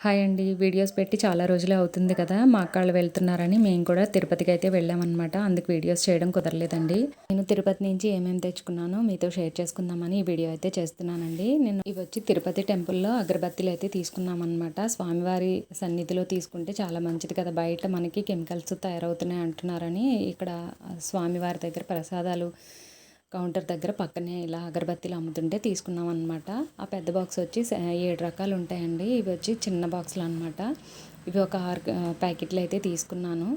Hi అండి. Videos పెట్టి చాలా రోజులే అవుతుంది కదా! మా అక్కాళ్ళు వెళ్తున్నారని మేము కూడా తిరుపతికి అయితే వెళ్ళామన్నమాట. అందుకు వీడియోస్ చేయడం కుదరలేదండి. నేను తిరుపతి నుంచి ఏమేమి తెచ్చుకున్నానో మీతో షేర్ చేసుకుందామని ఈ వీడియో అయితే చేస్తున్నానండి. నేను ఇవి వచ్చి తిరుపతి టెంపుల్‌లో అగరబత్తీలు అయితే తీసుకున్నామన్నమాట. స్వామివారి సన్నిధిలో తీసుకుంటే చాలా మంచిది కదా! బయట మనకి కెమికల్స్ తయారవుతున్నాయి అంటున్నారని ఇక్కడ స్వామివారి దగ్గర ప్రసాదాలు కౌంటర్ దగ్గర పక్కనే ఇలా అగరబత్తీలు అమ్ముతుంటే తీసుకున్నాం అనమాట. ఆ పెద్ద బాక్స్ వచ్చి 7 రకాలు ఉంటాయండి. ఇవి వచ్చి చిన్న బాక్సులు అనమాట. ఇవి ఒక 6 ప్యాకెట్లు అయితే తీసుకున్నాను.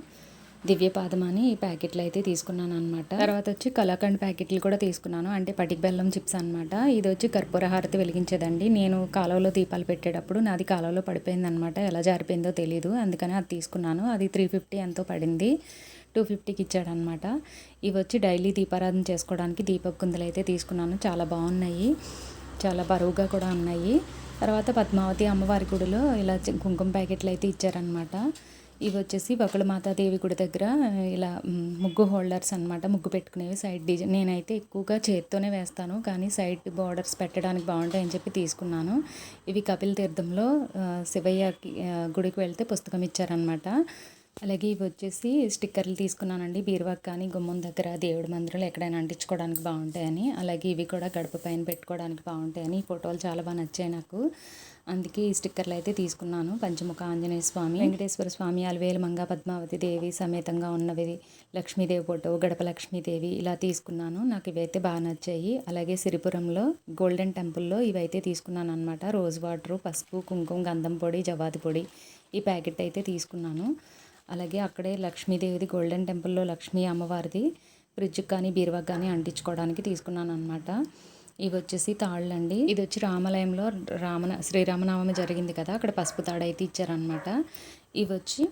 దివ్యపాదం అని ఈ ప్యాకెట్లు అయితే తీసుకున్నాను అనమాట. తర్వాత వచ్చి కలాకండ్ ప్యాకెట్లు కూడా తీసుకున్నాను. అంటే పటిక బెల్లం చిప్స్ అనమాట. ఇది వచ్చి కర్పూర హారతి వెలిగించేదండి. నేను కాలువలో దీపాలు పెట్టేటప్పుడు నాది కాలువలో పడిపోయింది అనమాట. ఎలా జారిపోయిందో తెలీదు. అందుకని అది తీసుకున్నాను. అది 350 ఎంతో పడింది. 250కి ఇచ్చాడనమాట. ఇవి వచ్చి డైలీ దీపారాధన చేసుకోవడానికి దీపపు కుందులు అయితే తీసుకున్నాను. చాలా బాగున్నాయి, చాలా బరువుగా కూడా ఉన్నాయి. తర్వాత పద్మావతి అమ్మవారి గుడిలో ఇలా కుంకుమ ప్యాకెట్లు అయితే ఇచ్చారనమాట. ఇవి వచ్చేసి బకుళమాతాదేవి గుడి దగ్గర ఇలా ముగ్గు హోల్డర్స్ అనమాట. ముగ్గు పెట్టుకునేవి సైడ్ డిజైన్. నేనైతే ఎక్కువగా చేత్తోనే వేస్తాను, కానీ సైడ్ బార్డర్స్ పెట్టడానికి బాగుంటాయని చెప్పి తీసుకున్నాను. ఇవి కపిల్ తీర్థంలో శివయ్యకి గుడికి వెళ్తే పుస్తకం ఇచ్చారనమాట. అలాగే ఇవి వచ్చేసి స్టిక్కర్లు తీసుకున్నానండి. బీరువాకి కానీ గుమ్మం దగ్గర దేవుడి మందిరంలో ఎక్కడైనా అంటించుకోవడానికి బాగుంటాయని. అలాగే ఇవి కూడా గడప పైన పెట్టుకోవడానికి బాగుంటాయని. ఈ ఫోటోలు చాలా బాగా నచ్చాయి నాకు, అందుకే ఈ స్టిక్కర్లు అయితే తీసుకున్నాను. పంచముఖ ఆంజనేయ స్వామి, వెంకటేశ్వర స్వామి, అలవేలు మంగా పద్మావతి దేవి సమేతంగా ఉన్నవి, లక్ష్మీదేవి ఫోటో, గడప లక్ష్మీదేవి ఇలా తీసుకున్నాను. నాకు ఇవైతే బాగా నచ్చాయి. అలాగే సిరిపురంలో గోల్డెన్ టెంపుల్లో ఇవైతే తీసుకున్నాను అనమాట. రోజ్ వాటరు, పసుపు, కుంకుమ, గంధం పొడి, జవాది పొడి ఈ ప్యాకెట్ అయితే తీసుకున్నాను. అలాగే అక్కడే లక్ష్మీదేవిది గోల్డెన్ టెంపుల్లో లక్ష్మీ అమ్మవారిది ఫ్రిడ్జ్కి కానీ బీరువాకి కానీ అంటించుకోవడానికి తీసుకున్నాను అనమాట. ఇవి వచ్చేసి తాళ్ళండి. ఇది వచ్చి రామాలయంలో శ్రీరామనవమి జరిగింది కదా, అక్కడ పసుపు తాడు అయితే ఇచ్చారనమాట. ఇవి వచ్చి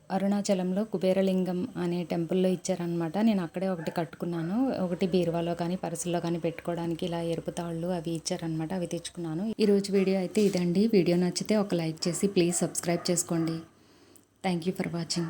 అరుణాచలంలో కుబేరలింగం అనే టెంపుల్లో ఇచ్చారనమాట. నేను అక్కడే ఒకటి కట్టుకున్నాను. ఒకటి బీరువాలో కానీ పర్సుల్లో కానీ పెట్టుకోవడానికి ఇలా ఎరుపు తాళ్ళు అవి ఇచ్చారనమాట. అవి తెచ్చుకున్నాను. ఈరోజు వీడియో అయితే ఇదండి. వీడియో నచ్చితే ఒక లైక్ చేసి ప్లీజ్ సబ్స్క్రైబ్ చేసుకోండి. Thank you for watching.